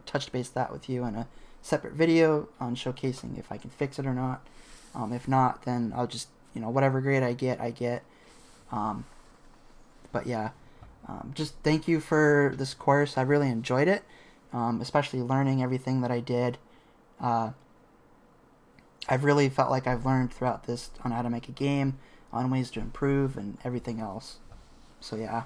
touched base that with you in a separate video on showcasing if I can fix it or not. If not, then I'll just, whatever grade I get. But yeah, just thank you for this course. I really enjoyed it, especially learning everything that I did. I've really felt like I've learned throughout this on how to make a game, on ways to improve, and everything else. So yeah.